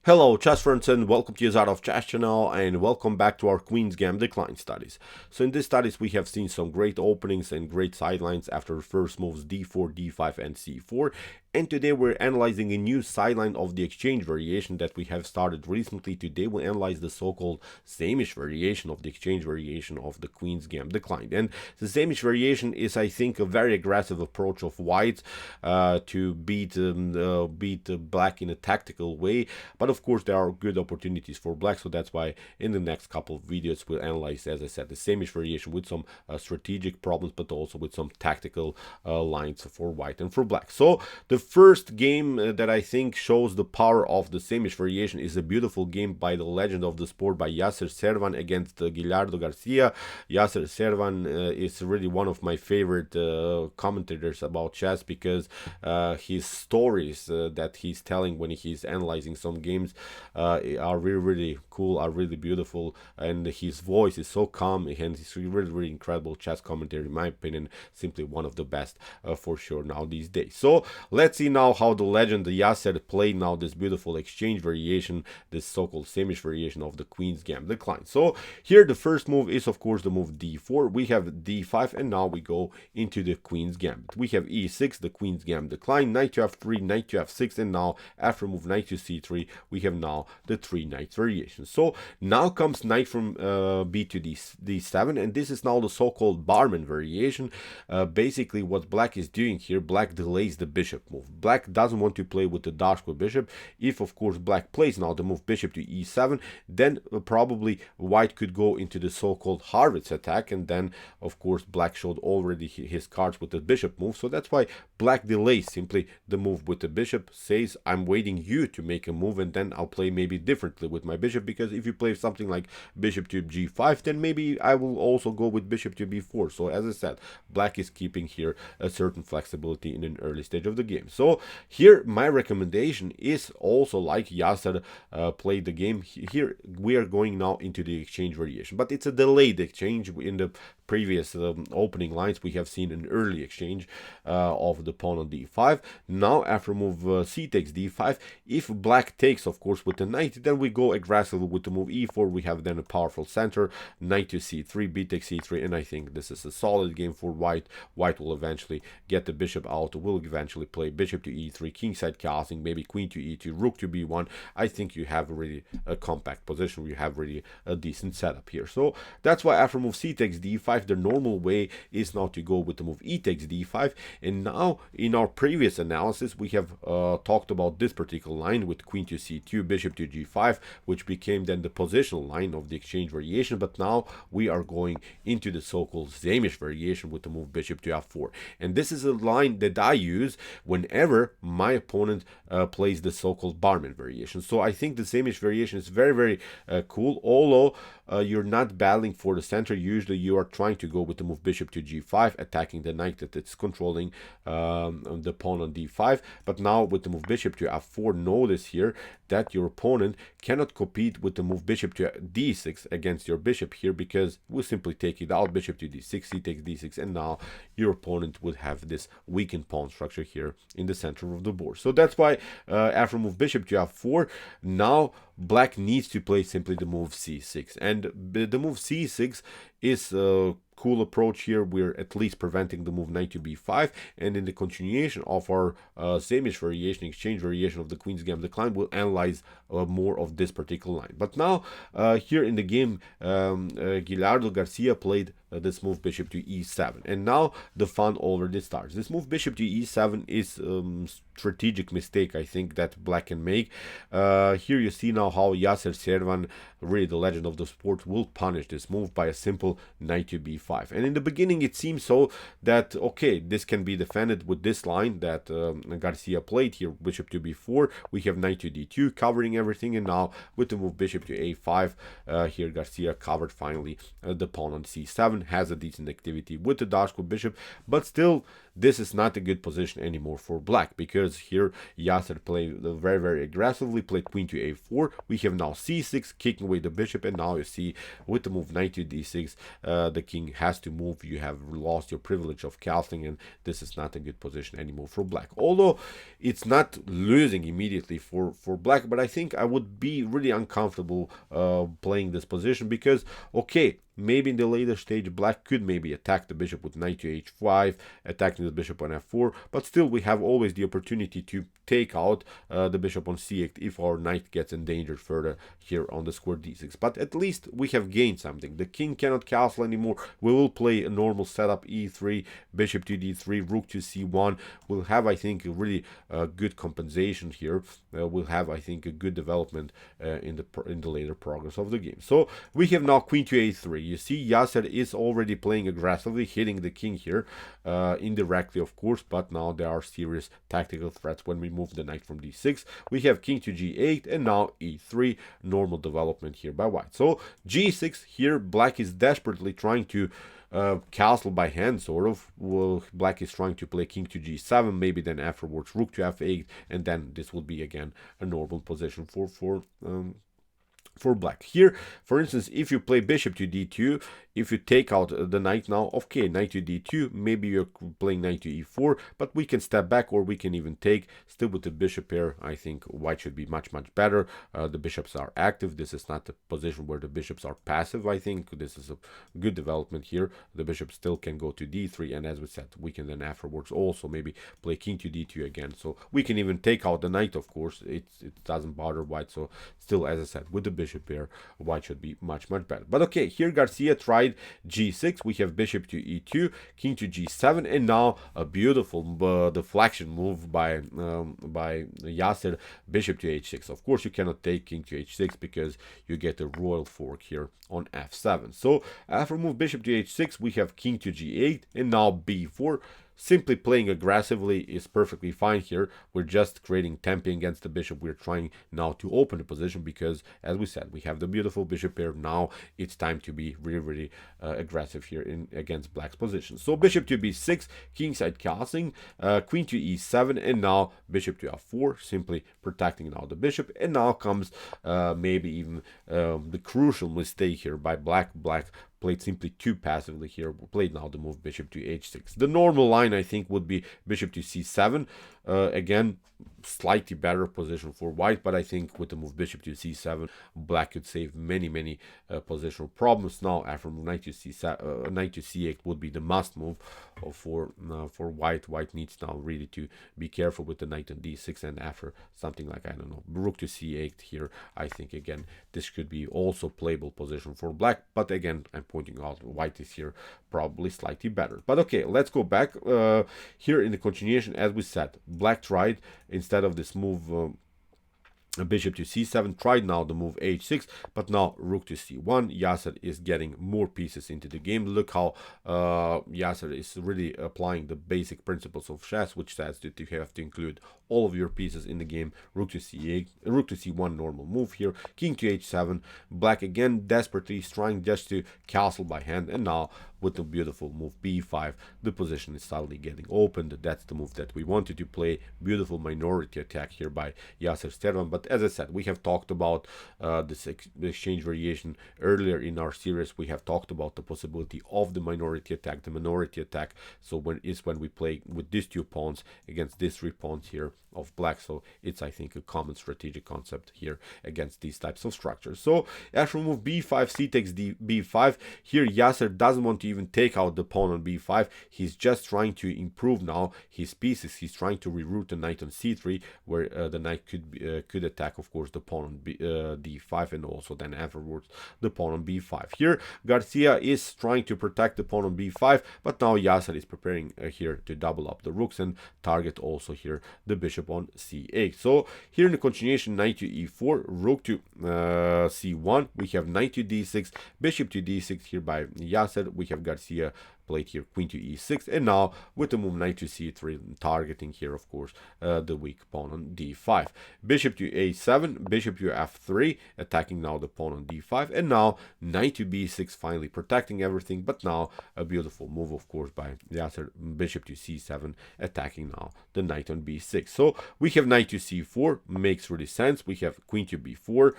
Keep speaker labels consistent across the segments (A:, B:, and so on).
A: Hello chess friends and welcome to Yasser of Chess channel and welcome back to our Queen's Gambit Declined studies. So in these studies we have seen some great openings and great sidelines after first moves d4, d5 and c4, and today we're analyzing a new sideline of the exchange variation that we have started recently. Today we'll analyze the so-called Saemisch variation of the exchange variation of the Queen's Gambit Declined. And the Saemisch variation is, I think, a very aggressive approach of white to beat black in a tactical way, but of course there are good opportunities for black, so that's why in the next couple of videos we'll analyze, as I said, the Saemisch variation with some strategic problems, but also with some tactical lines for white and for black. So the first game that I think shows the power of the Saemisch variation is a beautiful game by the legend of the sport, by Yasser Sairawan against Gildardo Garcia. Yasser Sairawan is really one of my favorite commentators about chess, because his stories that he's telling when he's analyzing some games are really cool, are really beautiful, and his voice is so calm, and he's really incredible chess commentary, in my opinion, simply one of the best for sure now these days. So let's see now how the legend Yasser played now this beautiful exchange variation, this so-called Saemisch variation of the Queen's Gambit Declined. So here the first move is of course the move d4, we have d5, and now we go into the Queen's Gambit. We have e6, the Queen's Gambit Declined, knight to f3, knight to f6, and now after move knight to c3 we have now the 3 knights variation. So now comes knight from b to d7, and this is now the so-called barman variation. Basically what black is doing here, black delays the bishop move. Black doesn't want to play with the Dashko bishop. If of course black plays now the move bishop to e7, then probably white could go into the so-called Harvard's attack, and then of course black showed already his cards with the bishop move. So that's why black delays simply the move with the bishop, says I'm waiting you to make a move, and then I'll play maybe differently with my bishop, because if you play something like bishop to g5, then maybe I will also go with bishop to b4. So as I said, black is keeping here a certain flexibility in an early stage of the game. So here my recommendation is also like Yasser played the game. Here we are going now into the exchange variation, but it's a delayed exchange. In the previous opening lines we have seen an early exchange of the pawn on d5. Now after move c takes d5, if black takes of course with the knight, then we go aggressively with the move e4. We have then a powerful center, knight to c3, b takes c3, and I think this is a solid game for white. White will eventually get the bishop out, will eventually play bishop to e3, kingside castling, maybe queen to e2, rook to b1. I think you have really a compact position, you have really a decent setup here. So that's why after move c takes d5, the normal way is now to go with the move e takes d5. And now in our previous analysis we have talked about this particular line with queen to c2, bishop to g5, which became then the positional line of the exchange variation. But now we are going into the so-called Saemisch variation with the move bishop to f4, and this is a line that I use whenever my opponent plays the so-called barman variation. So I think the Saemisch variation is very cool. Although you're not battling for the center, usually you are trying to go with the move bishop to g5, attacking the knight that it's controlling the pawn on d5. But now with the move bishop to f4, notice here that your opponent cannot compete with the move bishop to d6 against your bishop here, because we'll simply take it out, bishop to d6, he takes d6, and now your opponent would have this weakened pawn structure here in the center of the board. So that's why after move bishop to f4, now black needs to play simply the move c6, and the move c6 is cool approach here. We're at least preventing the move knight to b5, and in the continuation of our Saemisch variation, exchange variation of the Queen's Gambit Declined, we'll analyze more of this particular line. But now here in the game, Gildardo Garcia played this move bishop to e7, and now the fun already starts. This move bishop to e7 is strategic mistake I think that black can make. Here you see now how Yasser Sairawan, really the legend of the sport, will punish this move by a simple knight to b5. And in the beginning it seems so that okay, this can be defended with this line that Garcia played here, bishop to b4. We have knight to d2 covering everything, and now with the move bishop to a5, here Garcia covered finally the pawn on c7, has a decent activity with the Dashko bishop. But still this is not a good position anymore for black, because here Yasser played very aggressively, played queen to a4. We have now c6, kicking away the bishop, and now you see with the move knight to d6, the king has to move. You have lost your privilege of castling, and this is not a good position anymore for black. Although it's not losing immediately for black, but I think I would be really uncomfortable playing this position because, okay, maybe in the later stage black could maybe attack the bishop with knight to h5, attacking the bishop on f4, but still we have always the opportunity to take out the bishop on c8 if our knight gets endangered further here on the square d6. But at least we have gained something. The king cannot castle anymore. We will play a normal setup, e3, bishop to d3, rook to c1. We'll have, I think, a really good compensation here. We'll have, I think, a good development in the later progress of the game. So we have now queen to a3. You see Yasser is already playing aggressively, hitting the king here, indirectly of course, but now there are serious tactical threats when we move the knight from d6. We have king to g8 and now e3, normal development here by white. So g6 here, black is desperately trying to castle by hand, sort of. Well, black is trying to play king to g7, maybe then afterwards rook to f8, and then this will be again a normal position for black. Here, for instance, if you play bishop to d2, if you take out the knight now, okay, knight to d2, maybe you're playing knight to e4, but we can step back or we can even take. Still with the bishop pair, I think white should be much better. The bishops are active. This is not a position where the bishops are passive. I think this is a good development here. The bishop still can go to d3, and as we said, we can then afterwards also maybe play king to d2 again. So we can even take out the knight, of course. It doesn't bother white. So still, as I said, with the bishop pair, white should be much better. But okay, here Garcia tried g6. We have bishop to e2, king to g7, and now a beautiful deflection move by Yasser, bishop to h6. Of course, you cannot take king to h6 because you get a royal fork here on f7. So after move bishop to h6, we have king to g8 and now b4. Simply playing aggressively is perfectly fine here. We're just creating temping against the bishop. We're trying now to open the position because, as we said, we have the beautiful bishop pair. Now it's time to be really aggressive here against black's position. So bishop to b6, kingside castling, queen to e7, and now bishop to f4, simply protecting now the bishop. And now comes maybe even the crucial mistake here by black. Black played simply too passively here. We played now the move bishop to h6. The normal line, I think, would be bishop to c7. Again, slightly better position for white, but I think with the move bishop to c7, black could save many positional problems. Now after knight to c7, knight to c8 would be the must move for white. White needs now really to be careful with the knight on d6, and after something like, I don't know, rook to c8 here, I think again this could be also playable position for black. But again, I'm pointing out white is here probably slightly better. But okay, let's go back here in the continuation. As we said, black tried, instead of this move bishop to c7, tried now the move h6, but now rook to c1. Yasser is getting more pieces into the game. Look how Yasser is really applying the basic principles of chess, which says that you have to include all of your pieces in the game. Rook to c8, rook to c1, normal move here. King to h7. Black again desperately is trying just to castle by hand, and now with the beautiful move b5, the position is suddenly getting opened. That's the move that we wanted to play. Beautiful minority attack here by Yasser Seirawan. But as I said, we have talked about this exchange variation earlier in our series. We have talked about the possibility of the minority attack. The minority attack, so when we play with these two pawns against these three pawns here of black. So it's, I think, a common strategic concept here against these types of structures. So after move b5, c takes b5. Here Yasser doesn't want to even take out the pawn on b5. He's just trying to improve now his pieces. He's trying to reroute the knight on c3, where the knight could attack, of course, the pawn on d5, and also then afterwards the pawn on b5. Here Garcia is trying to protect the pawn on b5, but now Yasser is preparing here to double up the rooks and target also here the bishop on c8. So here in the continuation, knight to e4, rook to c1, we have knight to d6, bishop to d6 here by Yasser. We have Garcia played here queen to e6, and now with the move knight to c3, targeting here, of course, the weak pawn on d5. Bishop to a7, bishop to f3, attacking now the pawn on d5, and now knight to b6, finally protecting everything. But now a beautiful move, of course, by Yasser, bishop to c7, attacking now the knight on b6. So we have knight to c4, makes really sense. We have queen to b4,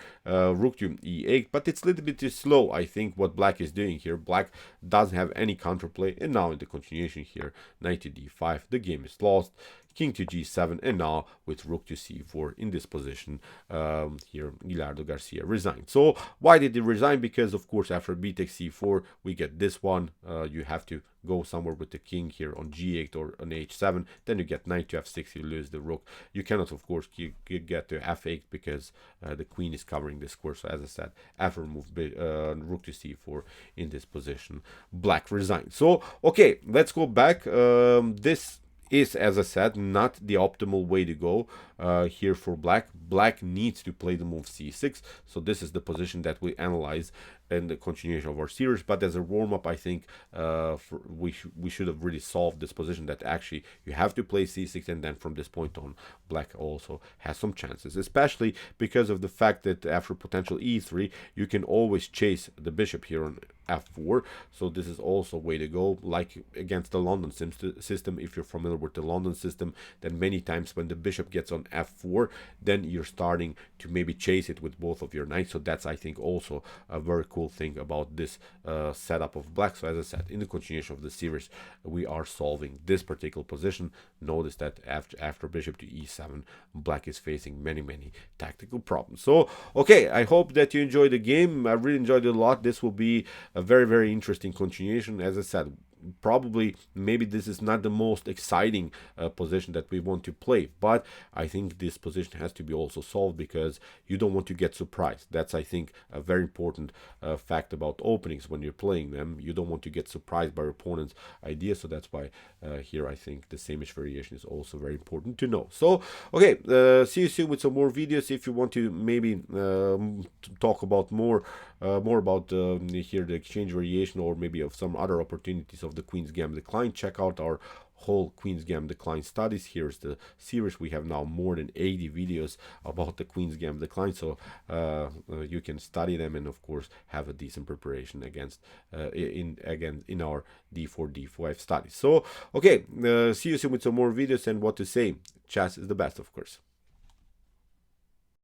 A: rook to e8, but it's a little bit too slow, I think, what black is doing here. Black doesn't have any counterplay, and now in the continuation here, knight to d5, the game is lost. King to g7, and now with rook to c4 in this position, here Gildardo Garcia resigned. So why did he resign? Because of course after b takes c4 we get this one. You have to go somewhere with the king here on g8 or on h7, then you get knight to f6, you lose the rook. You cannot, of course, get to f8 because the queen is covering the square. So as I said, after move rook to c4 in this position, black resigned. So okay, let's go back. This is, as I said, not the optimal way to go here for black. Black needs to play the move c6. So this is the position that we analyze in the continuation of our series. But as a warm-up, I think we should have really solved this position, that actually you have to play c6, and then from this point on, black also has some chances, especially because of the fact that after potential e3, you can always chase the bishop here on f4. So this is also a way to go, like against the London system. If you're familiar with the London system, then many times when the bishop gets on f4, then you're starting to maybe chase it with both of your knights. So that's, I think, also a very cool thing about this setup of black. So as I said, in the continuation of the series, we are solving this particular position. Notice that after bishop to e7, black is facing many tactical problems. So okay, I hope that you enjoyed the game. I really enjoyed it a lot. This will be a very interesting continuation. As I said, probably maybe this is not the most exciting position that we want to play, but I think this position has to be also solved because you don't want to get surprised. That's, I think, a very important fact about openings when you're playing them. You don't want to get surprised by your opponent's idea. So that's why here I think the Sämisch variation is also very important to know. So okay, see you soon with some more videos. If you want to maybe talk about more about here the exchange variation, or maybe of some other opportunities of the Queen's Gambit Declined, check out our whole Queen's Gambit Declined studies. Here's the series. We have now more than 80 videos about the Queen's Gambit Declined, so you can study them and of course have a decent preparation against in our d4 d5 studies. So okay, see you soon with some more videos, and what to say, chess is the best, of course.